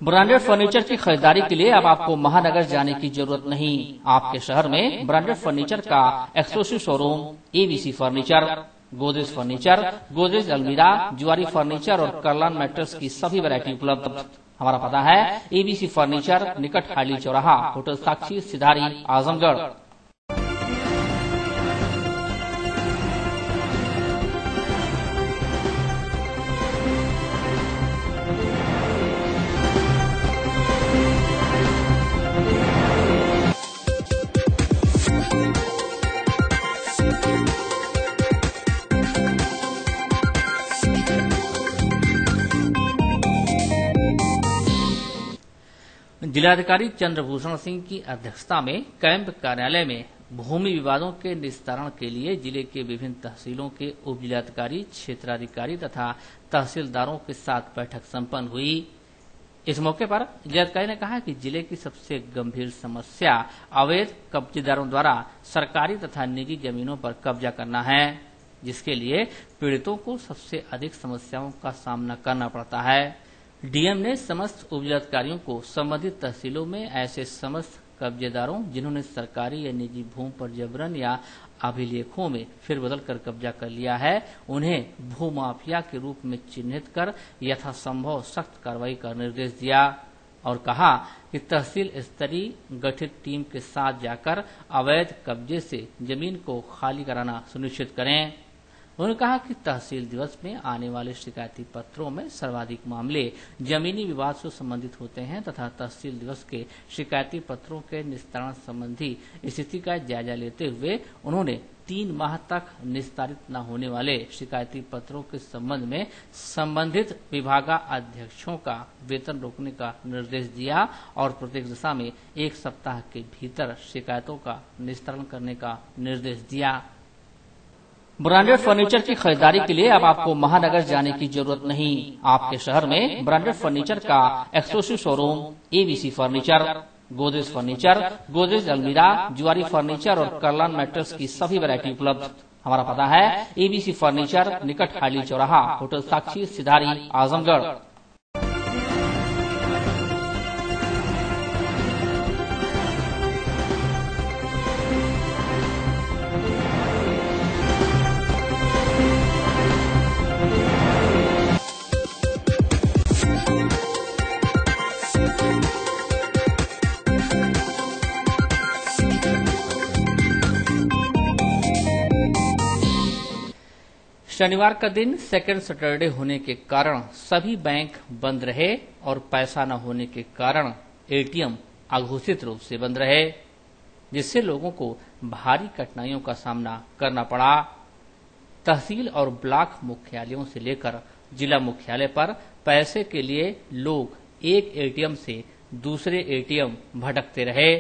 Branded furniture की खरीदारी के लिए अब आपको महानगर जाने की जरूरत नहीं। आपके शहर में ब्रांडेड फर्नीचर का exclusive showroom ABC furniture, Godrej furniture, Godrej अलमीरा, जुआरी फर्नीचर और कर्लान मैट्रेस की सभी वैरायटी उपलब्ध। हमारा पता है एबीसी फर्नीचर, निकट हाइली चौराहा, होटल साक्षी, सिधारी, आजमगढ़। जिलाधिकारी चंद्रभूषण सिंह की अध्यक्षता में कैंप कार्यालय में भूमि विवादों के निस्तारण के लिए जिले के विभिन्न तहसीलों के उप जिलाधिकारी, क्षेत्राधिकारी तथा तहसीलदारों के साथ बैठक संपन्न हुई। इस मौके पर जिलाधिकारी ने कहा कि जिले की सबसे गंभीर समस्या अवैध कब्जेदारों द्वारा सरकारी तथा निजी जमीनों पर कब्जा करना है, जिसके लिए पीड़ितों को सबसे अधिक समस्याओं का सामना करना पड़ता है। डीएम ने समस्त उपजिलाधिकारियों को संबंधित तहसीलों में ऐसे समस्त कब्जेदारों जिन्होंने सरकारी या निजी भूमि पर जबरन या अभिलेखों में फिरबदल कर कब्जा कर लिया है, उन्हें भूमाफिया के रूप में चिन्हित कर यथासंभव सख्त कार्रवाई का निर्देश दिया और कहा कि तहसील स्तरीय गठित टीम के साथ जाकर अवैध कब्जे से जमीन को खाली कराना सुनिश्चित करें। उन्होंने कहा कि तहसील दिवस में आने वाले शिकायती पत्रों में सर्वाधिक मामले जमीनी विवाद से संबंधित होते हैं तथा तहसील दिवस के शिकायती पत्रों के निस्तारण संबंधी स्थिति का जायजा लेते हुए उन्होंने 3 माह तक निस्तारित न होने वाले शिकायती पत्रों के संबंध में संबंधित विभागाध्यक्षों का वेतन रोकने का निर्देश दिया और प्रत्येक दिशा में 1 सप्ताह के भीतर शिकायतों का निस्तारण करने का निर्देश दिया। ब्रांडेड फर्नीचर की खरीदारी के लिए अब आपको महानगर जाने की जरूरत नहीं। आपके शहर में ब्रांडेड फर्नीचर का exclusive showroom ABC furniture, Godrej furniture, Godrej अलमीरा, जुआरी फर्नीचर और कर्लान मैट्रेस की सभी वैरायटी उपलब्ध। हमारा पता है एबीसी फर्नीचर, निकट हाइली चौराहा, होटल साक्षी, सिधारी, आजमगढ़। शनिवार का दिन सेकंड सैटरडे होने के कारण सभी बैंक बंद रहे और पैसा न होने के कारण एटीएम अघोषित रूप से बंद रहे, जिससे लोगों को भारी कठिनाइयों का सामना करना पड़ा। तहसील और ब्लॉक मुख्यालयों से लेकर जिला मुख्यालय पर पैसे के लिए लोग एक एटीएम से दूसरे एटीएम भटकते रहे।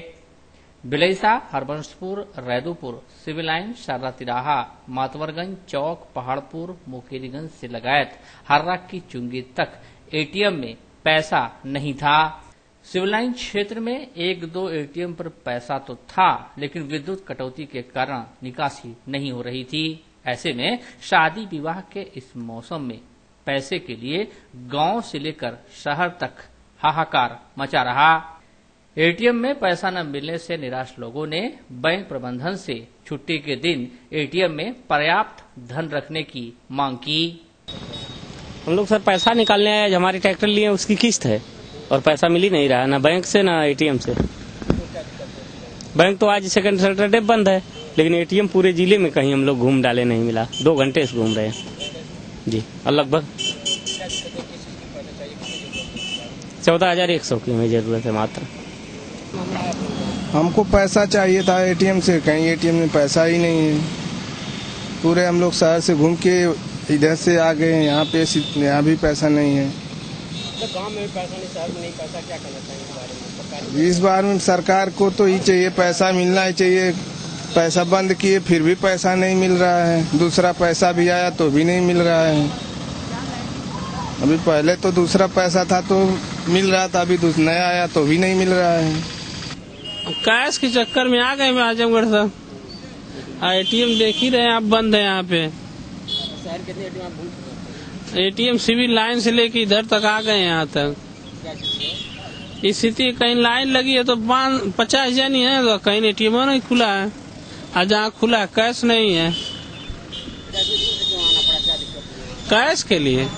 बिलैसा, हरबंशपुर, रैदुपुर, सिविल लाइन, शारदा तिराहा, मातवरगंज चौक, पहाड़पुर, मुकेरीगंज से लगायत हर्रा की चुंगी तक एटीएम में पैसा नहीं था। सिविल लाइन क्षेत्र में 1-2 एटीएम पर पैसा तो था, लेकिन विद्युत कटौती के कारण निकासी नहीं हो रही थी। ऐसे में शादी विवाह के इस मौसम में पैसे के लिए गांव से लेकर शहर तक हाहाकार मचा रहा। एटीएम में पैसा न मिलने से निराश लोगों ने बैंक प्रबंधन से छुट्टी के दिन एटीएम में पर्याप्त धन रखने की मांग की। हम लोग सर पैसा निकालने आए, हमारी ट्रैक्टर लिए उसकी किस्त है और पैसा मिल ही नहीं रहा, ना बैंक से ना एटीएम से। बैंक तो आज सेकंड सैटरडे बंद है, लेकिन एटीएम पूरे जिले में कहीं हम लोग घूम डाले नहीं मिला। 2 घंटे से घूम रहे हैं जी, और लगभग 14,100 की हमें जरूरत है मात्र। हमको पैसा चाहिए था एटीएम से, कहीं एटीएम में पैसा ही नहीं है। पूरे हम लोग शहर से घूम के इधर से आ गए, यहाँ भी पैसा नहीं है। गांव में पैसा नहीं, शहर में नहीं पैसा, क्या करना चाहिए इस बार में सरकार को तो ही चाहिए, पैसा मिलना ही चाहिए। पैसा बंद किए फिर भी पैसा नहीं मिल रहा है, दूसरा पैसा भी आया तो भी नहीं मिल रहा है। अभी पहले तो दूसरा पैसा था तो मिल रहा था, अभी नया आया तो भी नहीं मिल रहा है। कैश के चक्कर में आ गए मैं आजमगढ़ से। एटीएम देख ही रहे हैं आप, बंद है यहाँ पे। एटीएम सिविल लाइन से लेके इधर तक आ गए यहाँ तक। स्थिति कहीं लाइन लगी है तो 50 जन ही है, तो कहीं एटीएम नहीं खुला है, और जहाँ खुला है कैश नहीं है। कैश के लिए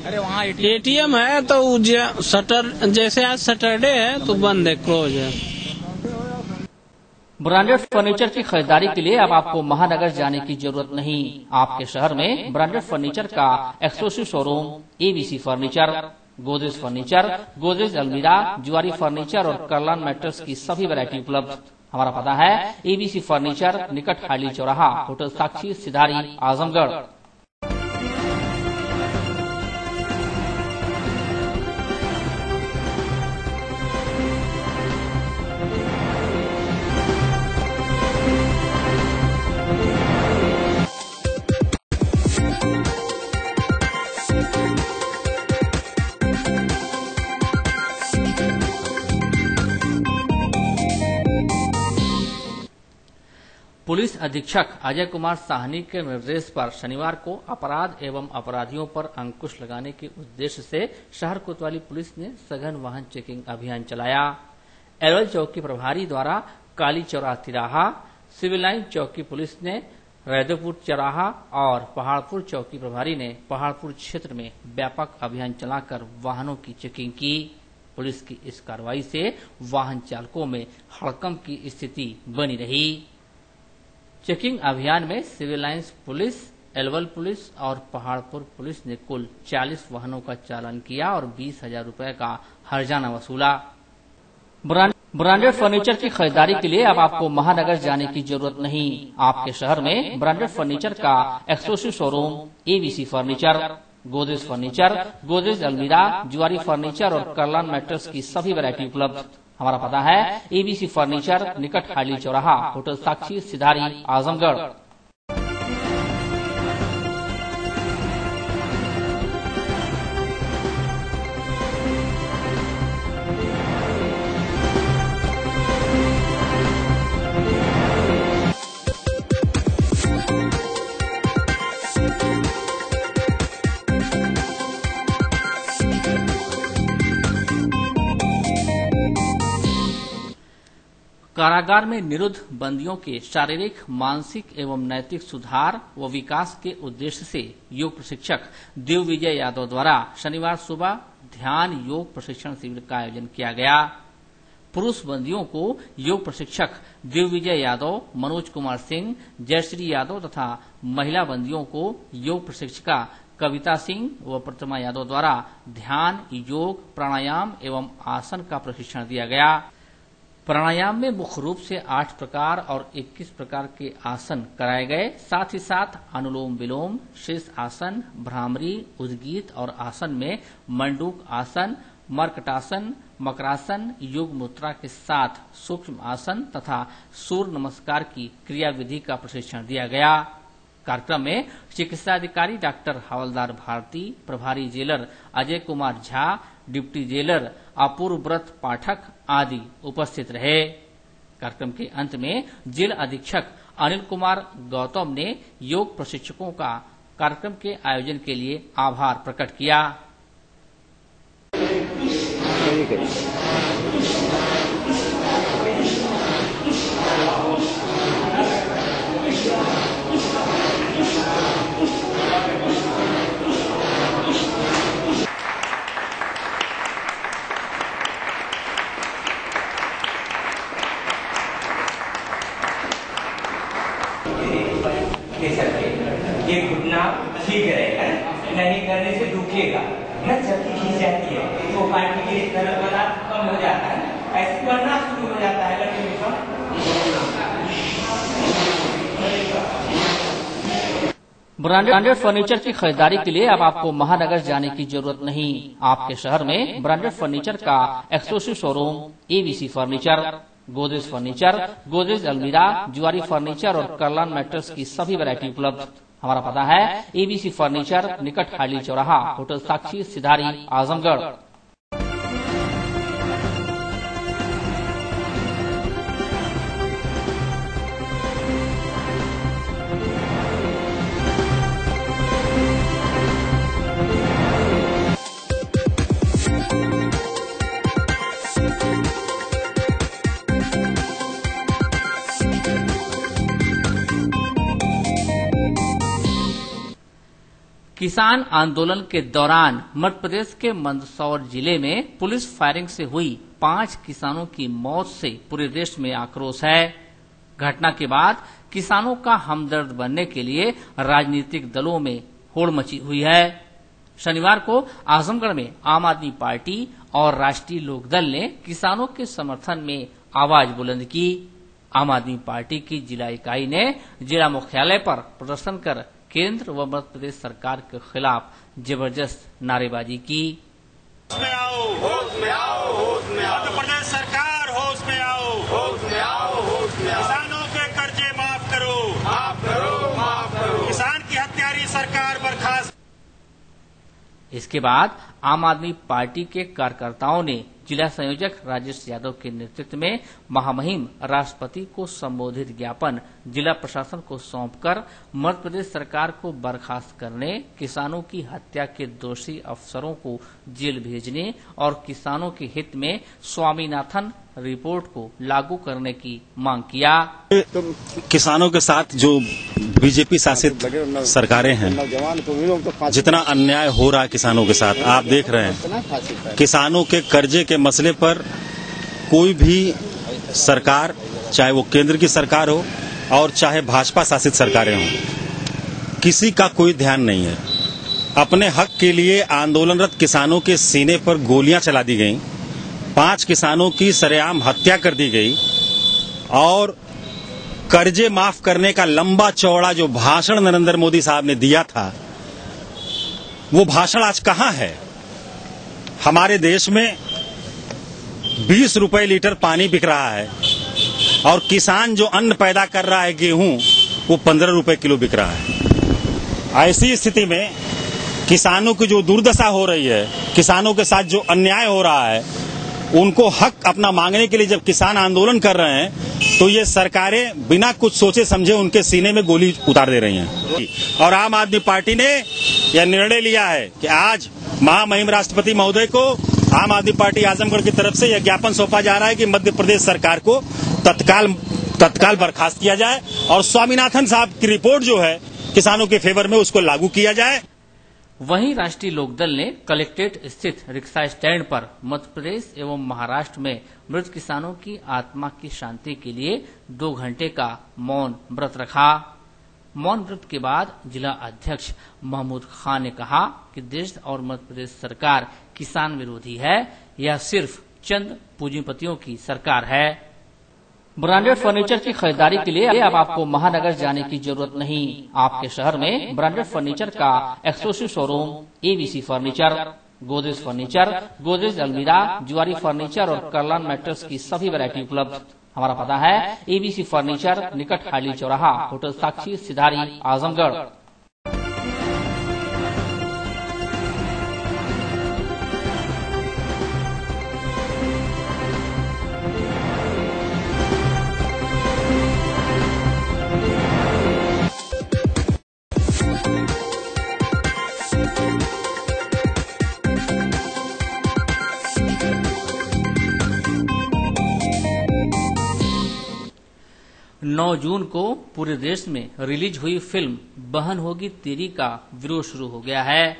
अरे वहाँ एटीएम है तो जैसे आज सैटरडे है तो बंद है, क्लोज है। ब्रांडेड फर्नीचर की खरीदारी के लिए अब आपको महानगर जाने की जरूरत नहीं। आपके शहर में ब्रांडेड फर्नीचर का exclusive showroom ABC furniture, Godrej furniture, Godrej अलमीरा, जुआरी फर्नीचर और करलान मैट्रेस की सभी वैरायटी उपलब्ध। हमारा पता है एबीसी फर्नीचर, निकट हाइली चौराहा, होटल साक्षी, सिधारी, आजमगढ़। पुलिस अधीक्षक अजय कुमार साहनी के निर्देश पर शनिवार को अपराध एवं अपराधियों पर अंकुश लगाने के उद्देश्य से शहर कोतवाली पुलिस ने सघन वाहन चेकिंग अभियान चलाया। एलओएल चौकी प्रभारी द्वारा काली चौराहा तिराहा, सिविल लाइन चौकी पुलिस ने रैदोपुर चौराहा और पहाड़पुर चौकी प्रभारी ने पहाड़पुर क्षेत्र में व्यापक अभियान चलाकर वाहनों की चेकिंग की। पुलिस की इस कार्रवाई से वाहन चालकों में हड़कंप की स्थिति बनी रही। चेकिंग अभियान में civil lines police, Alwal police और पहाड़पुर पुलिस ने कुल 40 वाहनों का चालान किया और 20,000 रुपए का हर्जाना वसूला। ब्रांडेड फर्नीचर की खरीदारी के लिए अब आपको महानगर जाने की जरूरत नहीं। आपके शहर में ब्रांडेड फर्नीचर का exclusive showroom ABC furniture, Godrej furniture, Godrej अलमीरा, जुआरी फर्नीचर और करलान मैट्रेस की सभी वैरायटी उपलब्ध। हमारा पता है एबीसी फर्नीचर, निकट हाइली चौराहा, होटल साक्षी, सिधारी, आजमगढ़। कारागार में निरुद्ध बंदियों के शारीरिक, मानसिक एवं नैतिक सुधार व विकास के उद्देश्य से योग प्रशिक्षक दिग्विजय यादव द्वारा शनिवार सुबह ध्यान योग प्रशिक्षण शिविर का आयोजन किया गया। पुरुष बंदियों को योग प्रशिक्षक दिग्विजय यादव, मनोज कुमार सिंह, जयश्री यादव तथा महिला बंदियों को योग प्रशिक्षिका कविता सिंह व प्रतिमा यादव द्वारा ध्यान, योग, प्राणायाम एवं आसन का प्रशिक्षण दिया गया। प्राणायाम में मुख्य रूप से 8 प्रकार और 21 प्रकार के आसन कराए गए। साथ ही साथ अनुलोम विलोम, शीर्ष आसन, भ्रामरी, उद्गीत और आसन में मंडूक आसन, मर्कटासन, मकरासन, योग मुद्रा के साथ सूक्ष्म आसन तथा सूर्य नमस्कार की क्रिया विधि का प्रशिक्षण दिया गया। कार्यक्रम में चिकित्सा अधिकारी डॉक्टर हवलदार भारती, प्रभारी jailer Ajay Kumar Jha, deputy jailer Apurva Vrat Pathak आदि उपस्थित रहे। कार्यक्रम के अंत में जेल अधीक्षक अनिल कुमार गौतम ने योग प्रशिक्षकों का कार्यक्रम के आयोजन के लिए आभार प्रकट किया। ये घुटना ठीक रहेगा, नहीं करने से दुखेगा, चक्की खींच जाती है तो पार्टी के तरफ वाला कम हो जाता है, ऐसे बढ़ना शुरू हो जाता है। ब्रांडेड फर्नीचर की खरीदारी के लिए अब आपको महानगर जाने की जरूरत नहीं। आपके शहर में ब्रांडेड फर्नीचर का exclusive showroom ABC furniture, Godrej furniture, Godrej अलमीरा, जुआरी फर्नीचर और करलान मैट्रेस की सभी वैरायटी उपलब्ध। हमारा पता है एबीसी फर्नीचर, निकट हाइली चौराहा, होटल साक्षी, सिधारी, आजमगढ़। किसान आंदोलन के दौरान मध्य प्रदेश के मंदसौर जिले में पुलिस फायरिंग से हुई 5 किसानों की मौत से पूरे देश में आक्रोश है। घटना के बाद किसानों का हमदर्द बनने के लिए राजनीतिक दलों में होड़ मची हुई है। शनिवार को आजमगढ़ में आम आदमी पार्टी और राष्ट्रीय लोकदल ने किसानों के समर्थन में आवाज बुलंद की। आम आदमी पार्टी की जिला इकाई ने जिला मुख्यालय पर प्रदर्शन कर केंद्र व मध्य प्रदेश सरकार के खिलाफ जबरदस्त नारेबाजी की। होश में आओ, होश में आओ, होश में आओ। मध्य प्रदेश सरकार होश में आओ, होश में आओ, होश में आओ। किसानों के कर्जे माफ करो, माफ करो, माफ करो। किसान की हत्यारी सरकार बर्खास्त। इसके बाद आम आदमी पार्टी के कार्यकर्ताओं ने जिला संयोजक राजेश यादव के नेतृत्व में महामहिम राष्ट्रपति को संबोधित ज्ञापन जिला प्रशासन को सौंपकर मध्य प्रदेश सरकार को बर्खास्त करने, किसानों की हत्या के दोषी अफसरों को जेल भेजने और किसानों के हित में स्वामीनाथन रिपोर्ट को लागू करने की मांग किया। किसानों के साथ जो बीजेपी शासित सरकारें हैं, जितना अन्याय हो रहा है किसानों के साथ, आप देख रहे हैं। किसानों के कर्जे के मसले पर कोई भी सरकार, चाहे वो केंद्र की सरकार हो और चाहे भाजपा शासित सरकारें हों, किसी का कोई ध्यान नहीं है। अपने हक के लिए आंदोलनरत किसानों के सीने पर गोलियां चला दी गईं, 5 किसानों की सरेआम हत्या कर दी गई और कर्जे माफ करने का लंबा चौड़ा जो भाषण नरेंद्र मोदी साहब ने दिया था, वो भाषण आज कहां है? हमारे देश में 20 रुपए लीटर पानी बिक रहा है और किसान जो अन्न पैदा कर रहा है, गेहूं, वो 15 रुपए किलो बिक रहा है। ऐसी स्थिति में किसानों की जो दुर्दशा हो रही है, किसानों के साथ जो अन्याय हो रहा है, उनको हक अपना मांगने के लिए जब किसान आंदोलन कर रहे हैं, तो ये सरकारें बिना कुछ सोचे समझे उनके सीने में गोली उतार दे रही हैं। और आम आदमी पार्टी ने यह निर्णय लिया है कि आज महामहिम राष्ट्रपति महोदय को आम आदमी पार्टी आजमगढ़ की तरफ से यह ज्ञापन सौंपा जा रहा है कि मध्य प्रदेश सरकार को तत्काल बर्खास्त किया जाए और स्वामीनाथन साहब की रिपोर्ट जो है किसानों के फेवर में, उसको लागू किया जाए। वहीं राष्ट्रीय लोकदल ने कलेक्ट्रेट स्थित रिक्शा स्टैंड पर मध्य प्रदेश एवं महाराष्ट्र में मृत किसानों की आत्मा की शांति के लिए 2 घंटे का मौन व्रत रखा। मौन व्रत के बाद जिला अध्यक्ष महमूद खान ने कहा कि देश और मध्य प्रदेश सरकार किसान विरोधी है, यह सिर्फ चंद पूंजीपतियों की सरकार है। ब्रांडेड फर्नीचर की खरीदारी के लिए अब आपको महानगर जाने की जरूरत नहीं। आपके शहर में ब्रांडेड फर्नीचर का exclusive showroom ABC furniture, Godrej furniture, Godrej अलमीरा, जुआरी फर्नीचर और कर्लान मैट्रेस की सभी वैरायटी उपलब्ध। हमारा पता है एबीसी फर्नीचर, निकट हाली चौराहा, होटल साक्षी, सिधारी, आजमगढ़। 9 जून को पूरे देश में रिलीज हुई फिल्म बहन होगी तेरी का विरोध शुरू हो गया है।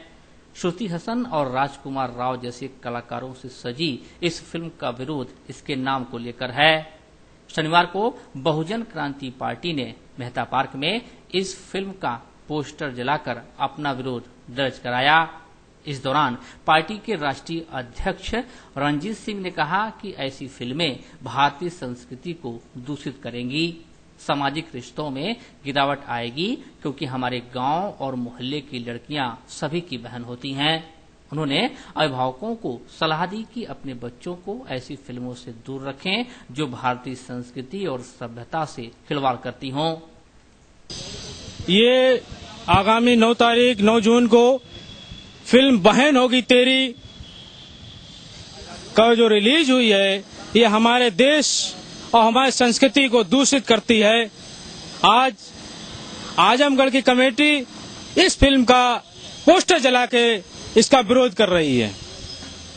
श्रुति हसन और राजकुमार राव जैसे कलाकारों से सजी इस फिल्म का विरोध इसके नाम को लेकर है। शनिवार को बहुजन क्रांति पार्टी ने मेहता पार्क में इस फिल्म का पोस्टर जलाकर अपना विरोध दर्ज कराया। इस दौरान पार्टी के राष्ट्रीय अध्यक्ष रणजीत सिंह ने कहा कि ऐसी फिल्में भारतीय संस्कृति को दूषित करेंगी, सामाजिक रिश्तों में गिरावट आएगी, क्योंकि हमारे गांव और मोहल्ले की लड़कियां सभी की बहन होती हैं। उन्होंने अभिभावकों को सलाह दी कि अपने बच्चों को ऐसी फिल्मों से दूर रखें जो भारतीय संस्कृति और सभ्यता से खिलवाड़ करती हों। ये आगामी 9 तारीख 9 जून को फिल्म बहन होगी तेरी का जो रिलीज हुई है, ये हमारे देश और हमारी संस्कृति को दूषित करती है। आज आजमगढ़ की कमेटी इस फिल्म का पोस्टर जला के इसका विरोध कर रही है।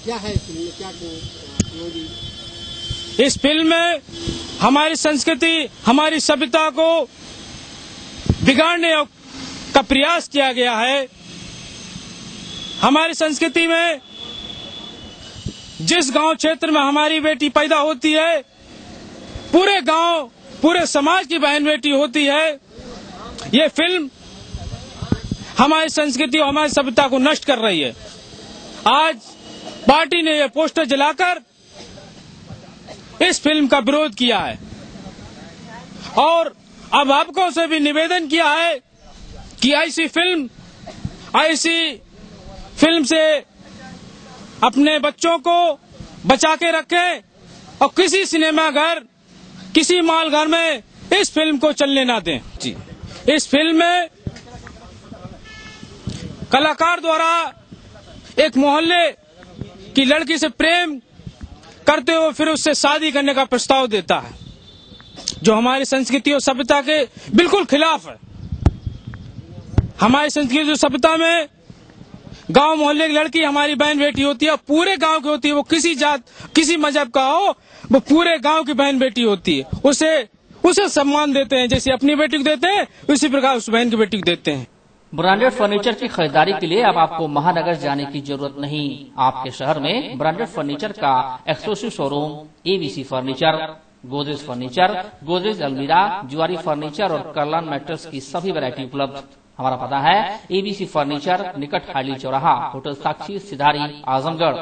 क्या है फिल्म में, क्या इस फिल्म में हमारी संस्कृति, हमारी सभ्यता को बिगाड़ने का प्रयास किया गया है। हमारी संस्कृति में जिस गांव क्षेत्र में हमारी बेटी पैदा होती है, पूरे गांव, पूरे समाज की बहन बेटी होती है। ये फिल्म हमारी संस्कृति और हमारी सभ्यता को नष्ट कर रही है। आज पार्टी ने यह पोस्टर जलाकर इस फिल्म का विरोध किया है और अभिभावकों से भी निवेदन किया है कि ऐसी फिल्म से अपने बच्चों को बचा के रखें और किसी सिनेमाघर, किसी मॉल घर में इस फिल्म को चलने ना दें। जी, इस फिल्म में कलाकार द्वारा एक मोहल्ले की लड़की से प्रेम करते हुए फिर उससे शादी करने का प्रस्ताव देता है, जो हमारी संस्कृति और सभ्यता के बिल्कुल खिलाफ है। हमारी संस्कृति और सभ्यता में गांव मोहल्ले की लड़की हमारी बहन बेटी होती है, पूरे गांव की होती है। वो किसी जात, किसी मजहब का हो, वो पूरे गांव की बहन बेटी होती है। उसे सम्मान देते हैं, जैसे अपनी बेटी को देते हैं उसी प्रकार उस बहन की बेटी को देते हैं। ब्रांडेड फर्नीचर की खरीदारी के लिए अब आपको महानगर जाने की जरूरत नहीं। आपके शहर में ब्रांडेड फर्नीचर का exclusive showroom ABC furniture, Godrej furniture, Godrej अलमीरा, जुआरी फर्नीचर और कर्लान मैट्रेस की सभी वैरायटी उपलब्ध। हमारा पता है एबीसी फर्नीचर, निकट हाइली चौराहा, होटल साक्षी, सिधारी, आजमगढ़।